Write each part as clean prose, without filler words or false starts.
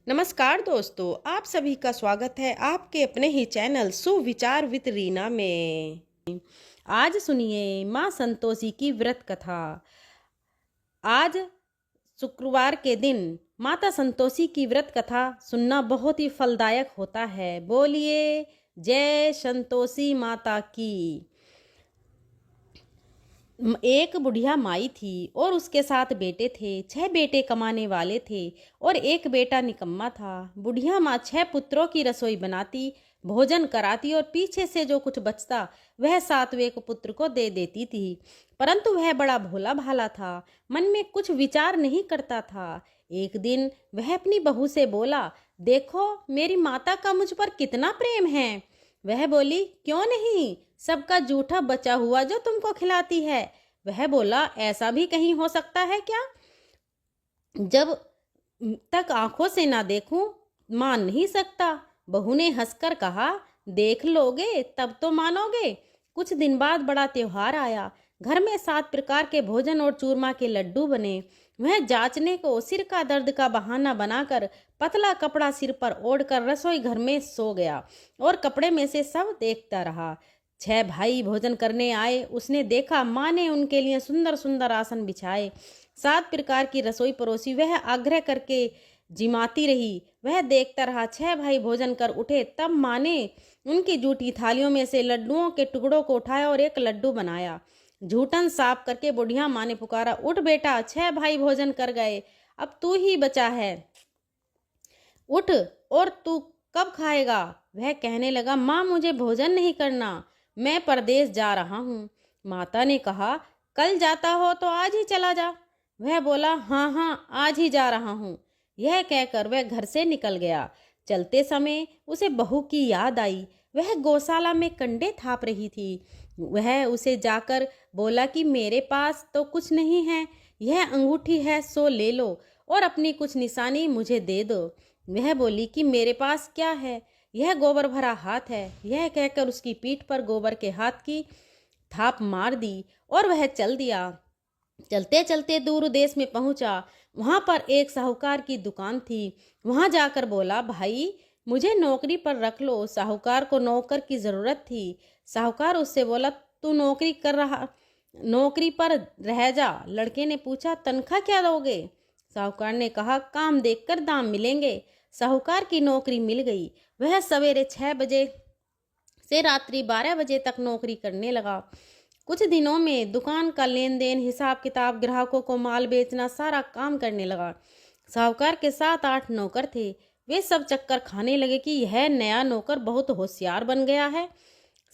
नमस्कार दोस्तों, आप सभी का स्वागत है आपके अपने ही चैनल सुविचार विद रीना में। आज सुनिए माँ संतोषी की व्रत कथा। आज शुक्रवार के दिन माता संतोषी की व्रत कथा सुनना बहुत ही फलदायक होता है। बोलिए जय संतोषी माता की। एक बुढ़िया माई थी और उसके 7 बेटे थे। 6 बेटे कमाने वाले थे और एक बेटा निकम्मा था। बुढ़िया माँ 6 पुत्रों की रसोई बनाती, भोजन कराती और पीछे से जो कुछ बचता वह 7वें को पुत्र को दे देती थी। परंतु वह बड़ा भोला भाला था, मन में कुछ विचार नहीं करता था। एक दिन वह अपनी बहू से बोला, देखो मेरी माता का मुझ पर कितना प्रेम है। वह बोली, क्यों नहीं, सबका जूठा बचा हुआ जो तुमको खिलाती है। वह बोला, ऐसा भी कहीं हो सकता है क्या? जब तक आंखों से ना देखूं मान नहीं सकता। बहू ने हंसकर कहा, देख लोगे तब तो मानोगे। कुछ दिन बाद बड़ा त्योहार आया। घर में 7 प्रकार के भोजन और चूरमा के लड्डू बने। वह जांचने को सिर का दर्द का बहाना बनाकर पतला कपड़ा सिर पर ओढ़कर रसोई घर में सो गया और कपड़े में से सब देखता रहा। 6 भाई भोजन करने आए। उसने देखा माँ ने उनके लिए सुंदर सुंदर आसन बिछाए, 7 प्रकार की रसोई परोसी। वह आग्रह करके जिमाती रही। वह देखता रहा। 6 भाई भोजन कर उठे, तब माँ ने उनकी जूठी थालियों में से लड्डुओं के टुकड़ों को उठाया और एक लड्डू बनाया। झूठन साफ करके बुढ़िया माँ ने पुकारा, उठ बेटा, 6 भाई भोजन कर गए, अब तू ही बचा है, उठ, और तू कब खाएगा? वह कहने लगा, माँ मुझे भोजन नहीं करना, मैं परदेश जा रहा हूँ। माता ने कहा, कल जाता हो तो आज ही चला जा। वह बोला, हाँ हाँ आज ही जा रहा हूँ। यह कहकर वह घर से निकल गया। चलते समय उसे बहू की याद आई। वह गौशाला में कंडे थाप रही थी। वह उसे जाकर बोला कि मेरे पास तो कुछ नहीं है, यह अंगूठी है सो ले लो और अपनी कुछ निशानी मुझे दे दो। वह बोली कि मेरे पास क्या है, यह गोबर भरा हाथ है। यह कहकर उसकी पीठ पर गोबर के हाथ की थाप मार दी और वह चल दिया। चलते चलते दूर देश में पहुंचा। वहां पर एक साहूकार की दुकान थी। वहां जाकर बोला, भाई मुझे नौकरी पर रख लो। साहूकार को नौकर की जरूरत थी। साहूकार उससे बोला, तू नौकरी पर रह जा। लड़के ने पूछा, तनख्वाह क्या दोगे? साहूकार ने कहा, काम देखकर दाम मिलेंगे। साहूकार की नौकरी मिल गई। वह सवेरे 6 बजे से रात्रि 12 बजे तक नौकरी करने लगा। कुछ दिनों में दुकान का लेन देन, हिसाब किताब, ग्राहकों को माल बेचना, सारा काम करने लगा। साहूकार के 7-8 नौकर थे। वे सब चक्कर खाने लगे कि यह नया नौकर बहुत होशियार बन गया है।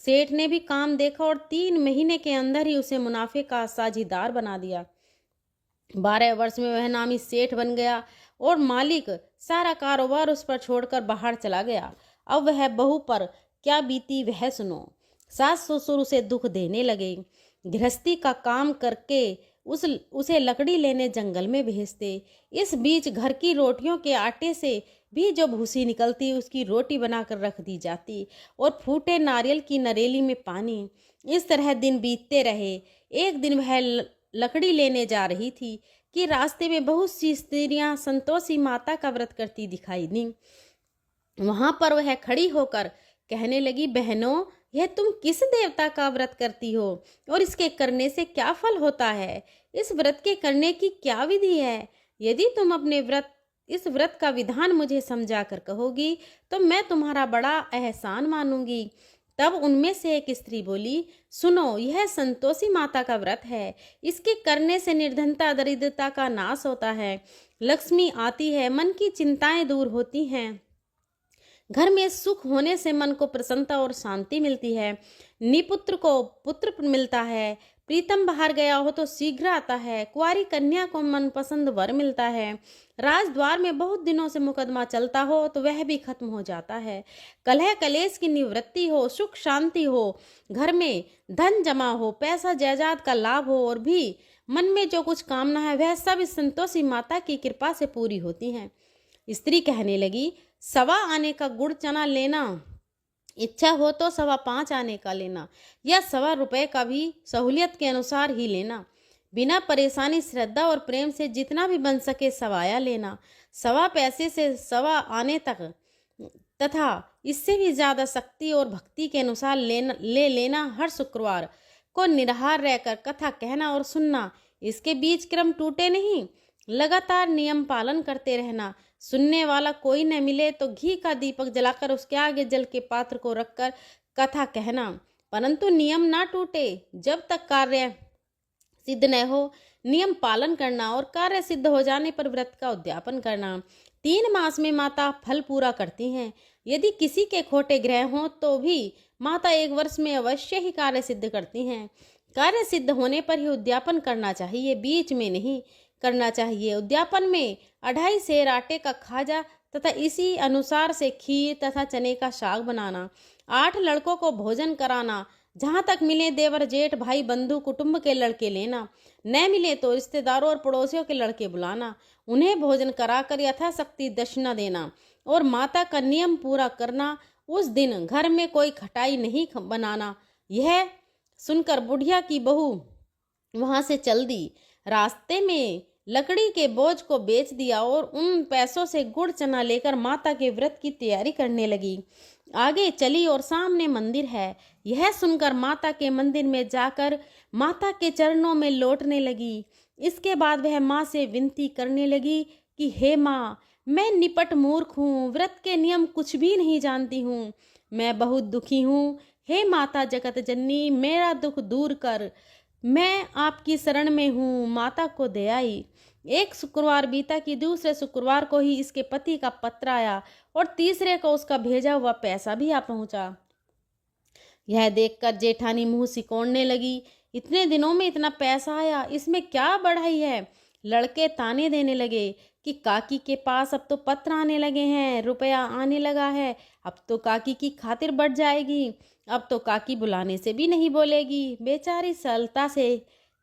सेठ ने भी काम देखा और 3 महीने के अंदर ही उसे मुनाफे का साझीदार बना दिया। 12 वर्ष में वह नामी सेठ बन गया और मालिक सारा कारोबार उस पर छोड़कर बाहर चला गया। अब वह बहू पर क्या बीती वह सुनो। सास ससुर उसे दुख देने लगे। गृहस्थी का काम करके उसे लकड़ी लेने जंगल में भेजते। इस बीच घर की रोटियों के आटे से भी जो भूसी निकलती उसकी रोटी बनाकर रख दी जाती और फूटे नारियल की नरेली में पानी। इस तरह दिन बीतते रहे। एक दिन वह लकड़ी लेने जा रही थी कि रास्ते में बहुत सी स्त्रियां संतोषी माता का व्रत करती दिखाई दी। वहां पर वह खड़ी होकर कहने लगी, बहनों यह तुम किस देवता का व्रत करती हो और इसके करने से क्या फल होता है? इस व्रत के करने की क्या विधि है? यदि तुम इस व्रत का विधान मुझे समझा कर कहोगी तो मैं तुम्हारा बड़ा एहसान मानूंगी। तब उनमें से एक स्त्री बोली, सुनो, यह संतोषी माता का व्रत है। इसके करने से निर्धनता दरिद्रता का नाश होता है, लक्ष्मी आती है, मन की चिंताएं दूर होती हैं, घर में सुख होने से मन को प्रसन्नता और शांति मिलती है, निपुत्र को पुत्र मिलता है, प्रीतम बाहर गया हो तो शीघ्र आता है, कुंवारी कन्या को मनपसंद वर मिलता है, राजद्वार में बहुत दिनों से मुकदमा चलता हो तो वह भी खत्म हो जाता है, कलह कलेश की निवृत्ति हो, सुख शांति हो, घर में धन जमा हो, पैसा जायदाद का लाभ हो और भी मन में जो कुछ कामना है वह सब इस संतोषी माता की कृपा से पूरी होती हैं। स्त्री कहने लगी, 1.25 आने का गुड़ चना लेना, इच्छा हो तो 5.25 आने का लेना, या 1.25 रुपए का भी सहूलियत के अनुसार ही लेना। बिना परेशानी श्रद्धा और प्रेम से जितना भी बन सके सवाया लेना। सवा पैसे से सवा आने तक तथा इससे भी ज्यादा शक्ति और भक्ति के अनुसार ले लेना, हर शुक्रवार को निराहार रहकर कथा कहना और सुनना, इसके बीच क्रम टूटे नहीं, लगातार नियम पालन करते रहना। सुनने वाला कोई न मिले तो घी का दीपक जलाकर उसके आगे जल के पात्र को रखकर कथा कहना, परंतु नियम ना टूटे। जब तक कार्य सिद्ध न हो नियम पालन करना और कार्य सिद्ध हो जाने पर व्रत का उद्यापन करना। 3 मास में माता फल पूरा करती हैं। यदि किसी के खोटे ग्रह हों तो भी माता 1 वर्ष में अवश्य ही कार्य सिद्ध करती हैं। कार्य सिद्ध होने पर ही उद्यापन करना चाहिए, बीच में नहीं करना चाहिए। उद्यापन में 2.5 सेर आटे का खाजा तथा इसी अनुसार से खीर तथा चने का साग बनाना। 8 लड़कों को भोजन कराना। जहाँ तक मिले देवर जेठ भाई बंधु कुटुंब के लड़के लेना, न मिले तो रिश्तेदारों और पड़ोसियों के लड़के बुलाना। उन्हें भोजन कराकर यथाशक्ति दक्षिणा देना और माता का नियम पूरा करना। उस दिन घर में कोई खटाई नहीं बनाना। यह सुनकर बुढ़िया की बहू वहां से चल दी। रास्ते में लकड़ी के बोझ को बेच दिया और उन पैसों से गुड़ चना लेकर माता के व्रत की तैयारी करने लगी। आगे चली और सामने मंदिर है। यह सुनकर माता के मंदिर में जाकर माता के चरणों में लौटने लगी। इसके बाद वह माँ से विनती करने लगी कि हे माँ, मैं निपट मूर्ख हूँ, व्रत के नियम कुछ भी नहीं जानती हूँ, मैं बहुत दुखी हूँ। हे माता जगत जननी, मेरा दुख दूर कर, मैं आपकी शरण में हूँ। माता को दे आई। एक शुक्रवार बीता कि दूसरे शुक्रवार को ही इसके पति का पत्र आया और तीसरे को उसका भेजा हुआ पैसा भी आ पहुंचा। यह देखकर जेठानी मुंह सिकोड़ने लगी। इतने दिनों में इतना पैसा आया, इसमें क्या बढ़ाई है। लड़के ताने देने लगे कि काकी के पास अब तो पत्र आने लगे हैं, रुपया आने लगा है, अब तो काकी की खातिर बढ़ जाएगी, अब तो काकी बुलाने से भी नहीं बोलेगी। बेचारी सरलता से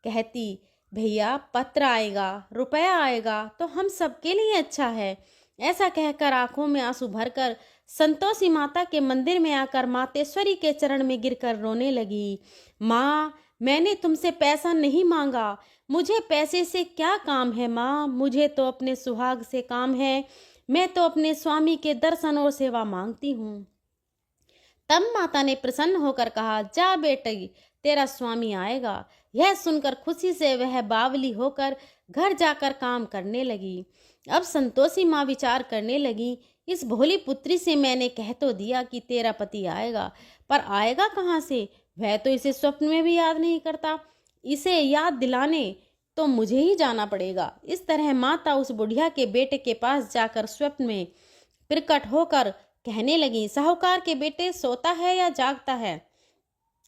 कहती, भैया पत्र आएगा, रुपया आएगा तो हम सबके लिए अच्छा है। ऐसा कहकर आंखों में आंसू भरकर संतोषी माता के मंदिर में आकर मातेश्वरी के चरण में गिरकर रोने लगी। माँ, मैंने तुमसे पैसा नहीं मांगा, मुझे पैसे से क्या काम है माँ, मुझे तो अपने सुहाग से काम है, मैं तो अपने स्वामी के दर्शन और सेवा मांगती हूँ। तब माता ने प्रसन्न होकर कहा, जा बेटी, तेरा स्वामी आएगा। यह सुनकर खुशी से वह बावली होकर घर जाकर काम करने लगी। अब संतोषी माँ विचार करने लगी, इस भोली पुत्री से मैंने कह तो दिया कि तेरा पति आएगा, पर आएगा कहाँ से, वह तो इसे स्वप्न में भी याद नहीं करता, इसे याद दिलाने तो मुझे ही जाना पड़ेगा। इस तरह माता उस बुढ़िया के बेटे के पास जाकर स्वप्न में प्रकट होकर कहने लगी, साहूकार के बेटे सोता है या जागता है।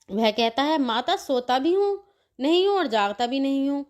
वह कहता है, माता सोता भी हूँ नहीं हूँ और जागता भी नहीं हूँ,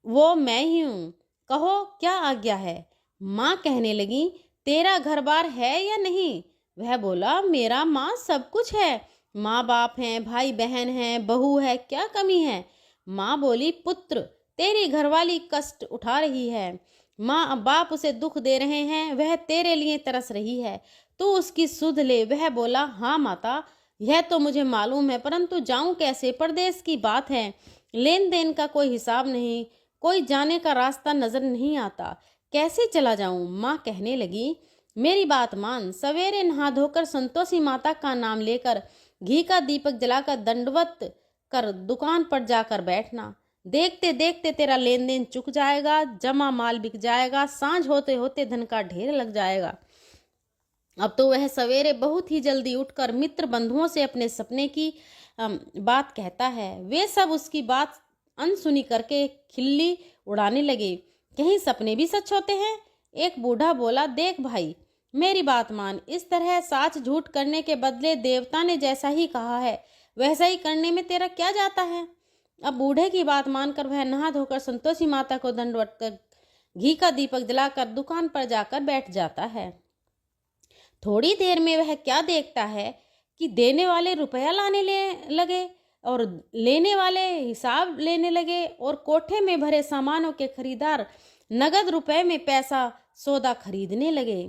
वो मैं ही हूँ, कहो क्या आज्ञा है। माँ कहने लगी, तेरा घर बार है या नहीं। वह बोला, मेरा माँ सब कुछ है, माँ बाप हैं, भाई बहन हैं, बहू है, क्या कमी है। माँ बोली, पुत्र, तेरी घरवाली कष्ट उठा रही है, माँ बाप उसे दुख दे रहे हैं, वह तेरे लिए तरस रही है, तू उसकी सुध ले। वह बोला, हाँ माता, यह तो मुझे मालूम है, परंतु जाऊं कैसे, परदेश की बात है, लेन देन का कोई हिसाब नहीं, कोई जाने का रास्ता नजर नहीं आता, कैसे चला जाऊं। माँ कहने लगी, मेरी बात मान, सवेरे नहा धोकर संतोषी माता का नाम लेकर घी का दीपक जलाकर दंडवत कर दुकान पर जाकर बैठना। देखते देखते तेरा लेन देन चुक जाएगा, जमा माल बिक जाएगा, सांझ होते होते धन का ढेर लग जाएगा। अब तो वह सवेरे बहुत ही जल्दी उठकर मित्र बंधुओं से अपने सपने की बात कहता है। वे सब उसकी बात अनसुनी करके खिल्ली उड़ाने लगे, कहीं सपने भी सच होते हैं। एक बूढ़ा बोला, देख भाई, मेरी बात मान, इस तरह साच झूठ करने के बदले देवता ने जैसा ही कहा है वैसा ही करने में तेरा क्या जाता है। अब बूढ़े की बात मानकर वह नहा धोकर संतोषी माता को दंडवत कर घी का दीपक जलाकर दुकान पर जाकर बैठ जाता है। थोड़ी देर में वह क्या देखता है कि देने वाले रुपया लाने लगे और लेने वाले हिसाब लेने लगे और कोठे में भरे सामानों के खरीदार नगद रुपए में पैसा सौदा खरीदने लगे।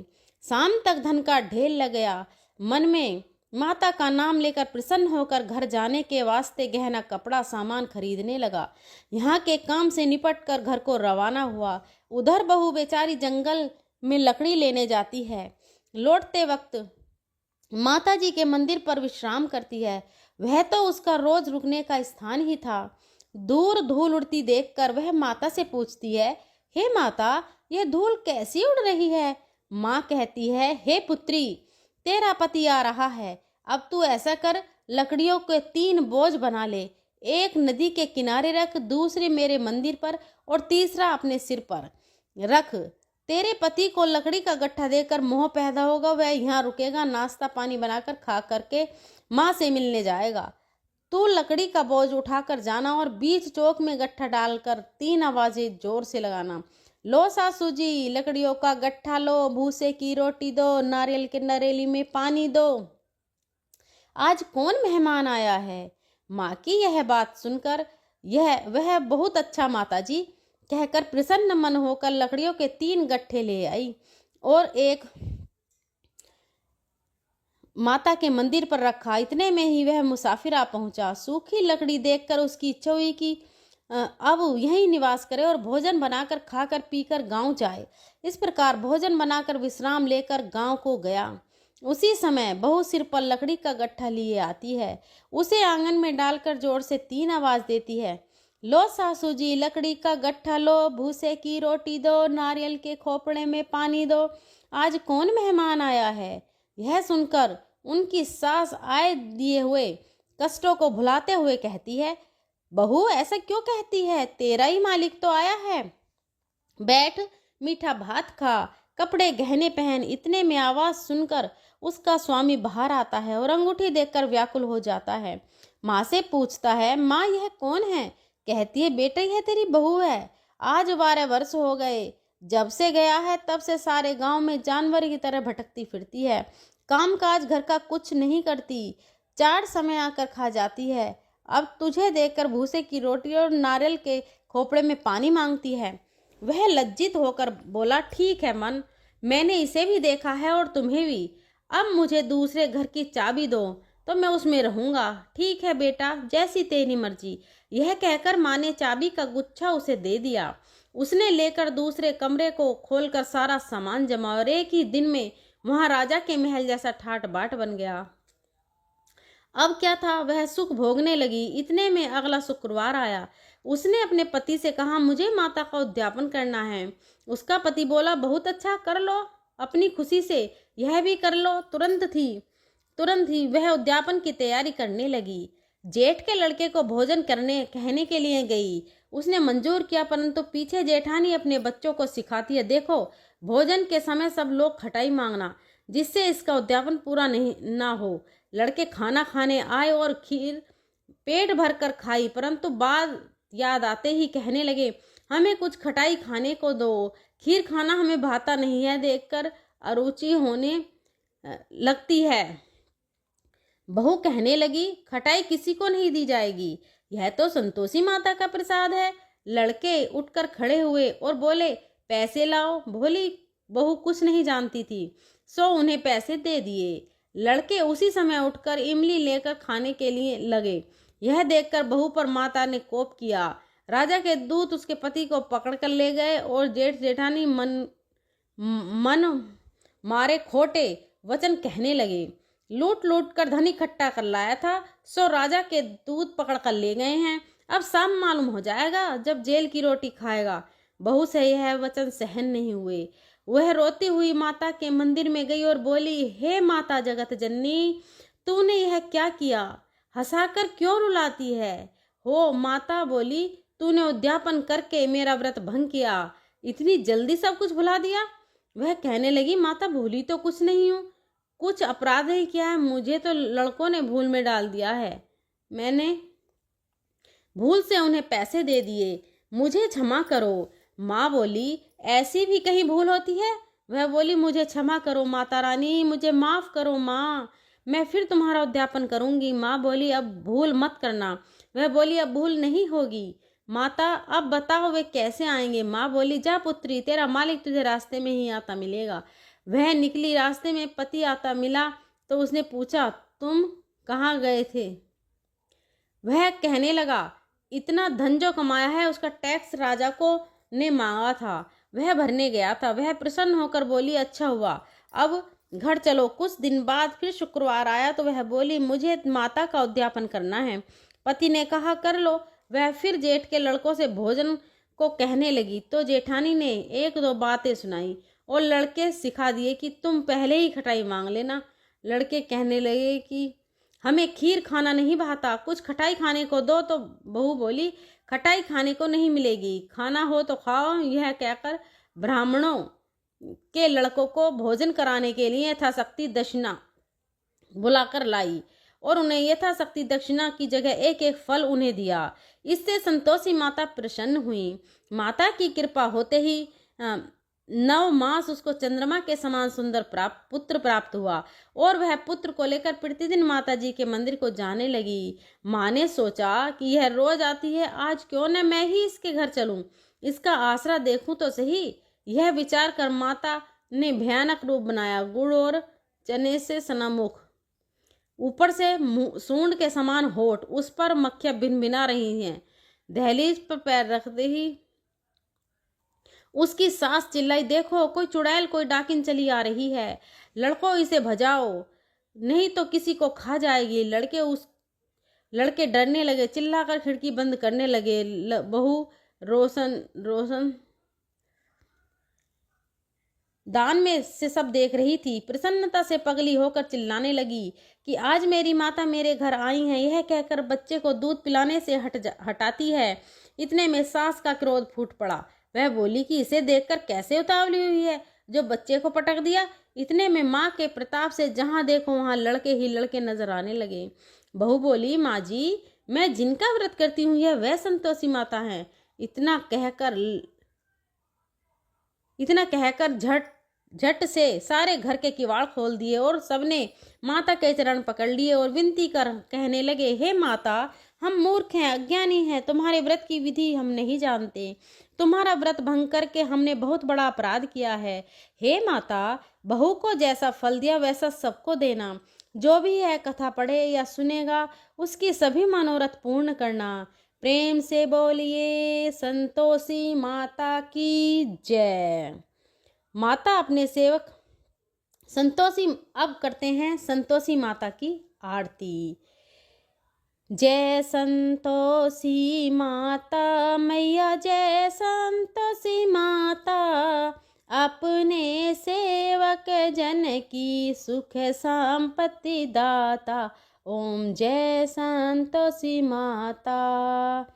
शाम तक धन का ढेर लग गया। मन में माता का नाम लेकर प्रसन्न होकर घर जाने के वास्ते गहना कपड़ा सामान खरीदने लगा। यहाँ के काम से निपट कर घर को रवाना हुआ। उधर बहू बेचारी जंगल में लकड़ी लेने जाती है। लौटते वक्त माता जी के मंदिर पर विश्राम करती है। वह तो उसका रोज रुकने का स्थान ही था। दूर धूल उड़ती देखकर वह माता से पूछती है, हे माता, यह धूल कैसी उड़ रही है? माँ कहती है, हे पुत्री, तेरा पति आ रहा है। अब तू ऐसा कर, लकड़ियों के 3 बोझ बना ले। एक नदी के किनारे रख, दूसरे मेरे मंदिर पर और तीसरा अपने सिर पर रख। तेरे पति को लकड़ी का गट्ठा देकर मोह पैदा होगा। वह यहाँ रुकेगा, नाश्ता पानी बनाकर खा करके माँ से मिलने जाएगा। तू लकड़ी का बोझ उठाकर जाना और बीच चौक में गट्ठा डालकर 3 आवाजें जोर से लगाना, लो सासू जी, लकड़ियों का गट्ठा लो, भूसे की रोटी दो, नारियल के नरेली में पानी दो। आज कौन मेहमान आया है? माँ की यह बात सुनकर वह बहुत अच्छा माता जी कहकर प्रसन्न मन होकर लकड़ियों के 3 गट्ठे ले आई और एक माता के मंदिर पर रखा। इतने में ही वह मुसाफिर आ पहुंचा। सूखी लकड़ी देखकर उसकी इच्छा हुई कि अब यहीं निवास करे और भोजन बनाकर खाकर पीकर गांव जाए। इस प्रकार भोजन बनाकर विश्राम लेकर गांव को गया। उसी समय बहू सिर पर लकड़ी का गट्ठा लिए आती है। उसे आंगन में डालकर जोर से 3 आवाज देती है, लो सासू जी, लकड़ी का गट्ठा लो, भूसे की रोटी दो, नारियल के खोपड़े में पानी दो। आज कौन मेहमान आया है? यह सुनकर उनकी सास आए दिए हुए कष्टों को भुलाते हुए कहती है, बहू ऐसा क्यों कहती है? तेरा ही मालिक तो आया है। बैठ, मीठा भात खा, कपड़े गहने पहन। इतने में आवाज सुनकर उसका स्वामी बाहर आता है और अंगूठी देखकर व्याकुल हो जाता है। माँ से पूछता है, माँ यह कौन है? कहती है, बेटा यह तेरी बहू है। आज 12 वर्ष हो गए जब से गया है, तब से सारे गांव में जानवर की तरह भटकती फिरती है। काम काज घर का कुछ नहीं करती, 4 समय आकर खा जाती है। अब तुझे देखकर भूसे की रोटी और नारियल के खोपड़े में पानी मांगती है। वह लज्जित होकर बोला, ठीक है मन, मैंने इसे भी देखा है और तुम्हें भी। अब मुझे दूसरे घर की चाबी दो तो मैं उसमें रहूंगा। ठीक है बेटा, जैसी तेरी मर्जी। यह कहकर माँ ने चाबी का गुच्छा उसे दे दिया। उसने लेकर दूसरे कमरे को खोलकर सारा सामान जमा और एक ही दिन में वहां राजा के महल जैसा ठाट बाट बन गया। अब क्या था, वह सुख भोगने लगी। इतने में अगला शुक्रवार आया। उसने अपने पति से कहा, मुझे माता का उद्यापन करना है। उसका पति बोला, बहुत अच्छा, कर लो, अपनी खुशी से यह भी कर लो। तुरंत ही वह उद्यापन की तैयारी करने लगी। जेठ के लड़के को भोजन करने कहने के लिए गई। उसने मंजूर किया, परंतु पीछे जेठानी अपने बच्चों को सिखाती है, देखो भोजन के समय सब लोग खटाई मांगना, जिससे इसका उद्यापन पूरा नहीं ना हो। लड़के खाना खाने आए और खीर पेट भर कर खाई, परंतु बाद याद आते ही कहने लगे, हमें कुछ खटाई खाने को दो, खीर खाना हमें भाता नहीं है, देखकर अरुचि होने लगती है। बहू कहने लगी, खटाई किसी को नहीं दी जाएगी, यह तो संतोषी माता का प्रसाद है। लड़के उठकर खड़े हुए और बोले, पैसे लाओ। भोली बहू कुछ नहीं जानती थी, सो उन्हें पैसे दे दिए। लड़के उसी समय उठकर इमली लेकर खाने के लिए लगे। यह देखकर बहू पर माता ने कोप किया। राजा के दूत उसके पति को पकड़ कर ले गए और जेठ जेठानी मन मारे खोटे वचन कहने लगे। लूट लूट कर धन इकट्ठा कर लाया था, सो राजा के दूत पकड़ कर ले गए हैं। अब शाम मालूम हो जाएगा जब जेल की रोटी खाएगा। बहू से यह वचन सहन नहीं हुए। वह रोती हुई माता के मंदिर में गई और बोली, हे माता जगत जननी, तूने यह क्या किया? हंसाकर क्यों रुलाती है? हो माता बोली, तूने उद्यापन करके मेरा व्रत भंग किया, इतनी जल्दी सब कुछ भुला दिया। वह कहने लगी, माता भूली तो कुछ नहीं हूँ, कुछ अपराध ही किया है, मुझे तो लड़कों ने भूल में डाल दिया है, मैंने भूल से उन्हें पैसे दे दिए, मुझे क्षमा करो। माँ बोली, ऐसी भी कहीं भूल होती है? वह बोली, मुझे क्षमा करो माता रानी, मुझे माफ करो माँ, मैं फिर तुम्हारा उद्यापन करूंगी। माँ बोली, अब भूल मत करना। वह बोली, अब भूल नहीं होगी। माता, अब बताओ वे कैसे आएंगे? माँ बोली, जा पुत्री, तेरा मालिक तुझे रास्ते में ही आता मिलेगा। वह निकली, रास्ते में पति आता मिला तो उसने पूछा, तुम कहाँ गए थे? वह कहने लगा, इतना धन जो कमाया है उसका टैक्स राजा को ने मांगा था, वह भरने गया था। वह प्रसन्न होकर बोली, अच्छा हुआ, अब घर चलो। कुछ दिन बाद फिर शुक्रवार आया तो वह बोली, मुझे माता का उद्यापन करना है। पति ने कहा, कर लो। वह फिर जेठ के लड़कों से भोजन को कहने लगी तो जेठानी ने एक दो बातें सुनाई और लड़के सिखा दिए कि तुम पहले ही खटाई मांग लेना। लड़के कहने लगे कि हमें खीर खाना नहीं भाता, कुछ खटाई खाने को दो। तो बहू बोली, खटाई खाने को नहीं मिलेगी, खाना हो तो खाओ। यह कहकर ब्राह्मणों के लड़कों को भोजन कराने के लिए यथाशक्ति दक्षिणा बुलाकर लाई और उन्हें यथाशक्ति दक्षिणा की जगह एक एक फल उन्हें दिया। इससे संतोषी माता प्रसन्न हुई। माता की कृपा होते ही 9 मास उसको चंद्रमा के समान सुंदर पुत्र प्राप्त हुआ और वह पुत्र को लेकर प्रतिदिन माता जी के मंदिर को जाने लगी। माँ ने सोचा कि यह रोज आती है, आज क्यों न मैं ही इसके घर चलूं, इसका आसरा देखूं तो सही। यह विचार कर माता ने भयानक रूप बनाया, गुड़ और चने से सना मुख, ऊपर से सूंड के समान होठ, उस पर मक्खियां भिनभिना रही हैं। दहलीज पर पैर रखते ही उसकी सास चिल्लाई, देखो कोई चुड़ैल, कोई डाकिन चली आ रही है, लड़कों इसे भजाओ नहीं तो किसी को खा जाएगी। लड़के डरने लगे, चिल्लाकर खिड़की बंद करने लगे। बहू रोशन दान में से सब देख रही थी, प्रसन्नता से पगली होकर चिल्लाने लगी कि आज मेरी माता मेरे घर आई है। यह कहकर बच्चे को दूध पिलाने से हटाती है। इतने में सास का क्रोध फूट पड़ा। वह बोली कि इसे देखकर कैसे उतावली हुई है जो बच्चे को पटक दिया। इतने में माँ के प्रताप से जहां देखो वहां लड़के ही लड़के नजर आने लगे। बहू बोली, माँ जी, मैं जिनका व्रत करती हूँ यह वह संतोषी माता है। इतना कहकर झट से सारे घर के किवाड़ खोल दिए और सबने माता के चरण पकड़ लिए और विनती कर कहने लगे, हे माता, हम मूर्ख हैं, अज्ञानी हैं, तुम्हारे व्रत की विधि हम नहीं जानते। तुम्हारा व्रत भंग करके हमने बहुत बड़ा अपराध किया है। हे माता, बहू को जैसा फल दिया वैसा सबको देना। जो भी यह कथा पढ़े या सुनेगा उसकी सभी मनोरथ पूर्ण करना। प्रेम से बोलिए संतोषी माता की जय। माता अपने सेवक संतोषी अब करते हैं संतोषी माता की आरती। जय संतोषी माता मैया, जय संतोषी माता, अपने सेवक जन की सुख संपत्ति दाता। ओम जय संतोषी माता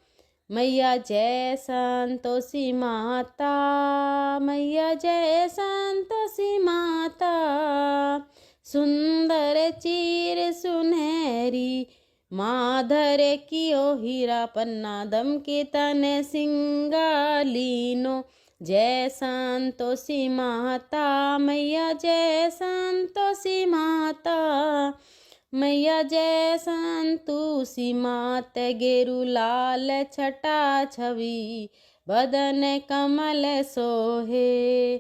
मैया, जय संतोषी माता मैया, जय संतोषी माता। सुंदर चीर सुनहरी माधर कियो हीरा पन्ना, दम के तन सिंगालीनो। जय संतोषी माता मैया, जय संतोषी माता मैया, जय संतोषी मात। गेरु लाल छटा छवि बदन कमल सोहे,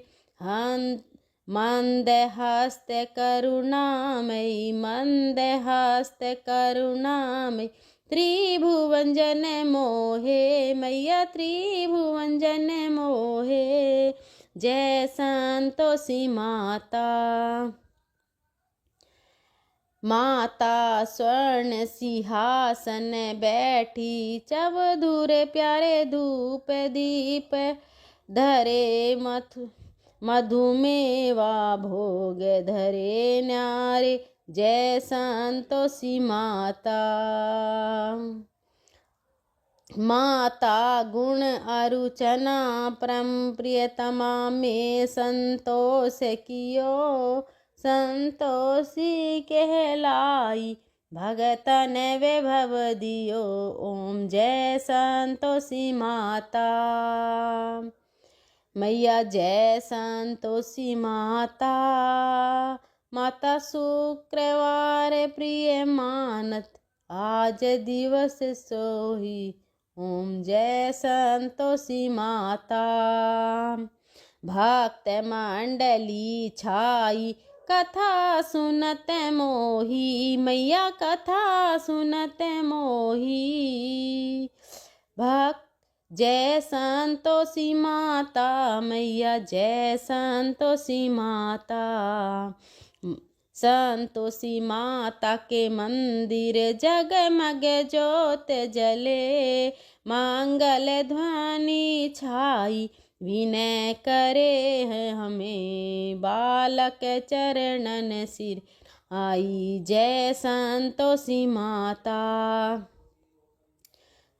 मंद हस्त करुणामयी, मंद हस्त करुणामयी। त्रिभुवन जन मोहे मैया, त्रिभुवन जन मोहे। जय संतोषी माता। माता स्वर्ण सिंहासन बैठी, चबधुर प्यारे धूप दीप धरे। मधुमेवा भोग धरे न्यारे। जय संतोषी माता। माता गुण अरुचना परम प्रियतमा में संतोष कियो, संतोषी कहलाई भगतन वैभव दियो। ओम जय संतोषी माता मैया, जय संतोषी माता। माता शुक्रवार प्रिय मानत, आज दिवस सोही। ओम जय संतोषी माता। भक्त मंडली छाई कथा सुनत मोही, मैया कथा सुनत मोही। भक्त जय संतोषी माता, मैया जय संतोषी माता। संतोषी माता के मंदिर जगमग ज्योत जले, मंगल ध्वनि छाई विनय करे हैं हमें, बालक चरणन सिर आई। जय संतोषी माता।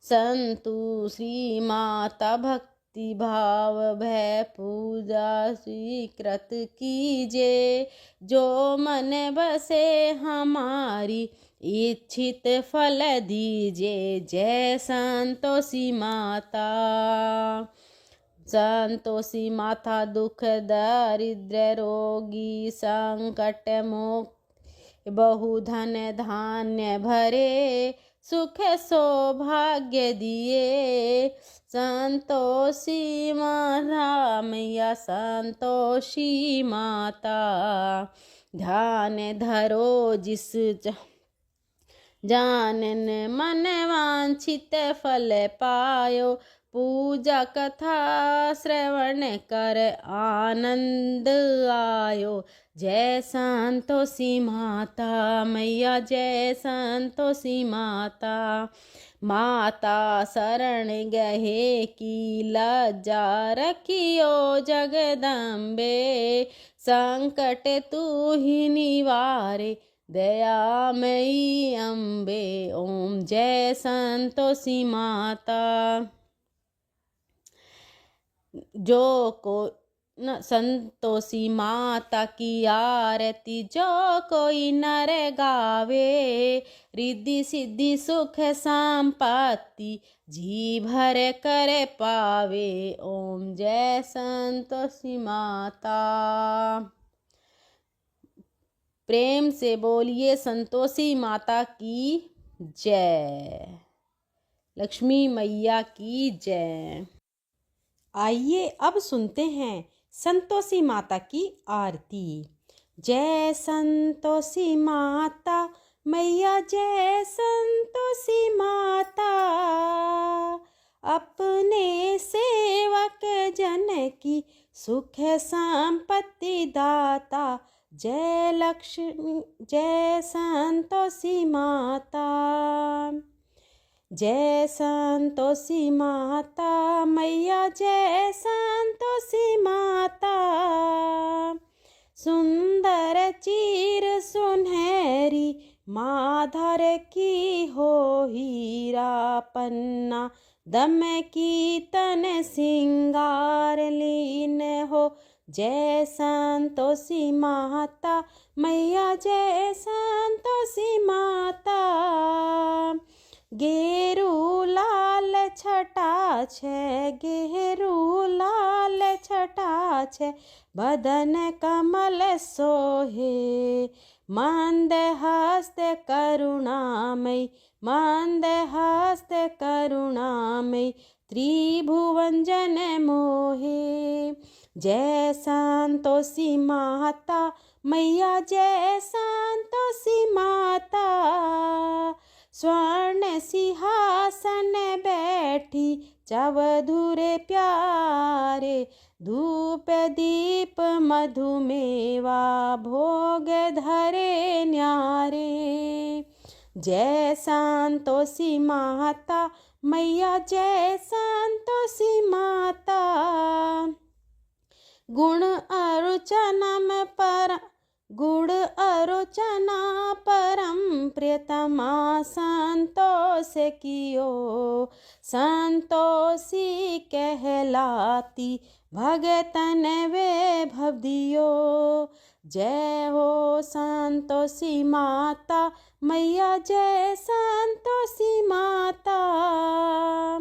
संतोषी माता भक्ति भाव भय पूजा स्वीकृत कीजे, जो मन बसे हमारी इच्छित फल दीजे। जय संतोषी माता। संतोषी माता दुख दारिद्र्य रोगी संकट मुक्त, बहुधन धान्य भरे सुख सौभाग्य दिए। संतोषी माता, मैया संतोषी माता। ध्यान धरो जिस जानन मन वांछित फल पायो, पूजा कथा श्रवण कर आनंद आयो। जय संतोषी माता, मैया जय संतोषी माता। माता शरण गहे की लज्जा रखियो जगदम्बे, संकट तू ही निवारे दयामयी अम्बे। ओम जय संतोषी माता। जो को न संतोषी माता की आरती जो कोई नर गावे, रिद्धि सिद्धि सुख संपत्ति जी भर कर पावे। ओम जय संतोषी माता। प्रेम से बोलिए संतोषी माता की जय। लक्ष्मी मैया की जय। आइए अब सुनते हैं संतोषी माता की आरती। जय संतोषी माता, मैया जय संतोषी माता। अपने सेवक जन की सुख संपत्ति दाता, जय लक्ष्मी जय संतोषी माता। जय संतोषी माता, मैया जय संतोषी माता। सुंदर चीर सुनहरी माधर की हो, हीरा पन्ना दम की तन सिंगार लीन हो। जय संतोषी माता, मैया जय संतोषी माता। गेरू लाल छटा छे, गेरू लाल छटा छे, बदन कमल सोहे। मंद हस्त करुणामय, मंद हस्त करुणामय, त्रिभुवन जन मोहे। जय संतोषी माता, मैया जय संतोषी माता। स्वर्ण सिंहासन बैठी चवधुर प्यारे, धूप दीप मधुमेवा भोग धरे न्यारे। जय संतोषी माता, मैया जय संतोषी माता। गुण अर्चनम पर गुण अर्चना परम प्रियतमा संतोष कियो। संतोषी कहलाती भगतन वैभव दियो। जय हो संतोषी माता, मैया जय संतोषी माता।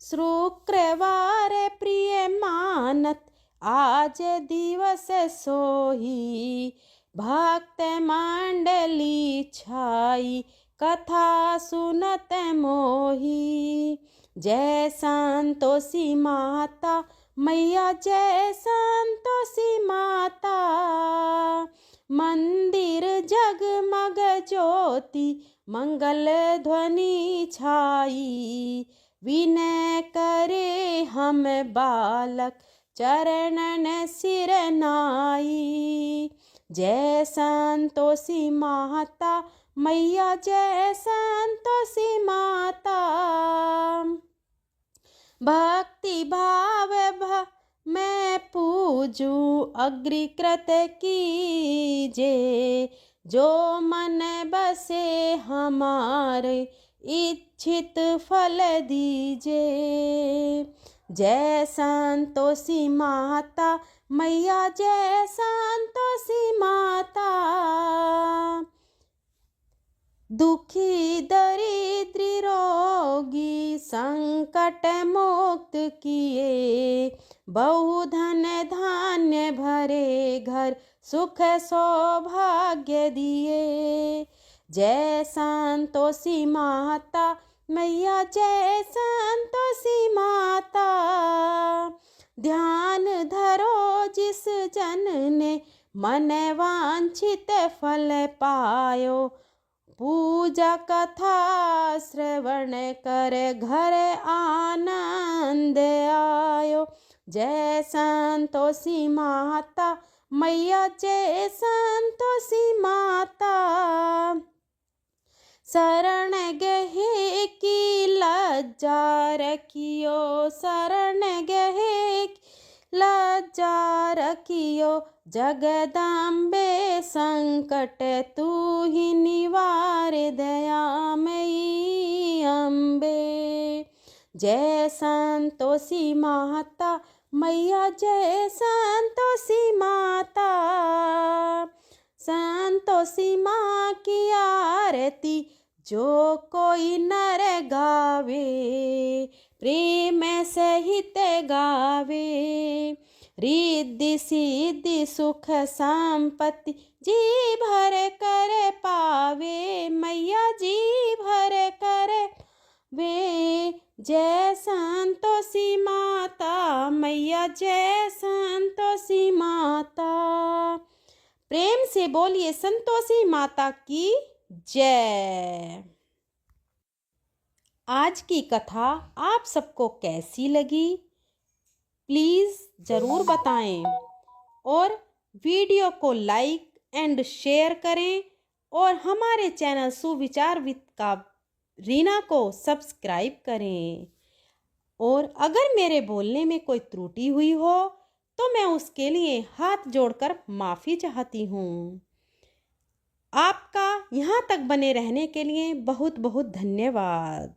शुक्रवार प्रिय मानत आज दिवस सोही, भक्त मंडली छाई कथा सुनत मोही। जय संतोषी माता, मैया जय संतोषी माता। मंदिर जगमग ज्योति मंगल ध्वनि छाई। विनय करे हम बालक चरणन सिर नाई। जय संतोषी माता मैया जय संतोषी माता। भक्ति भाव मैं पूजूं अग्रिकृत कीजे। जो मन बसे हमारे इच्छित फल दीजे। जय संतोषी माता मैया जय संतोषी माता। दुखी दरिद्री रोगी संकट मुक्त किए। बहुधन धान्य भरे घर सुख सौभाग्य दिए। जय संतोषी माता मैया जय संतोषी माता। ध्यान धरो जिस जन ने मन वांछित फल पायो। पूजा कथा श्रवण कर घर आनंद आयो। जय संतोषी माता मैया जय संतोषी माता। शरण गहे की लज्जा रखियो। शरण गहे लज्जा रखियो। जगदम्बे संकट तू ही निवार दयामयी अम्बे। जय संतोषी माता मैया जय संतोषी माता। संतोषी माँ की आरती जो कोई नर गावे। प्रेम सहित गावे। रिद्धि सिद्धि सुख संपत्ति जी भर कर पावे। मैया जी भर कर वे। जय संतोषी माता मैया जय संतोषी माता। प्रेम से बोलिए संतोषी माता की जय। आज की कथा आप सबको कैसी लगी प्लीज़ ज़रूर बताएं और वीडियो को लाइक एंड शेयर करें और हमारे चैनल सुविचार विद का रीना को सब्सक्राइब करें। और अगर मेरे बोलने में कोई त्रुटि हुई हो तो मैं उसके लिए हाथ जोड़कर माफ़ी चाहती हूँ। आपका यहाँ तक बने रहने के लिए बहुत बहुत धन्यवाद।